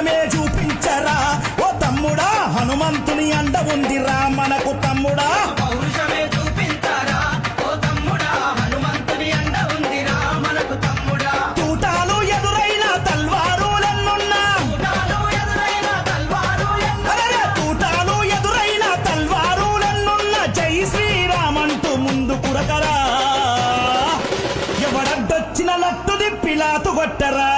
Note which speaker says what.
Speaker 1: పౌరుషమే చూపించరా ఓ తమ్ముడా హనుమంతుని అండ ఉందిరా మనకు తమ్ముడా
Speaker 2: పౌరుషమే చూపించరా ఓ తమ్ముడా హనుమంతుని అండ ఉందిరా మనకు తమ్ముడా
Speaker 1: తూటాలు ఎదురైన తల్వారులెన్నున్నా తూటాలు ఎదురైన తల్వారులెన్నున్నా జై శ్రీరామంటూ ముందు కురకరా ఎవడడ్డొచ్చిన లట్టు దిప్పిలాతు కొట్టరా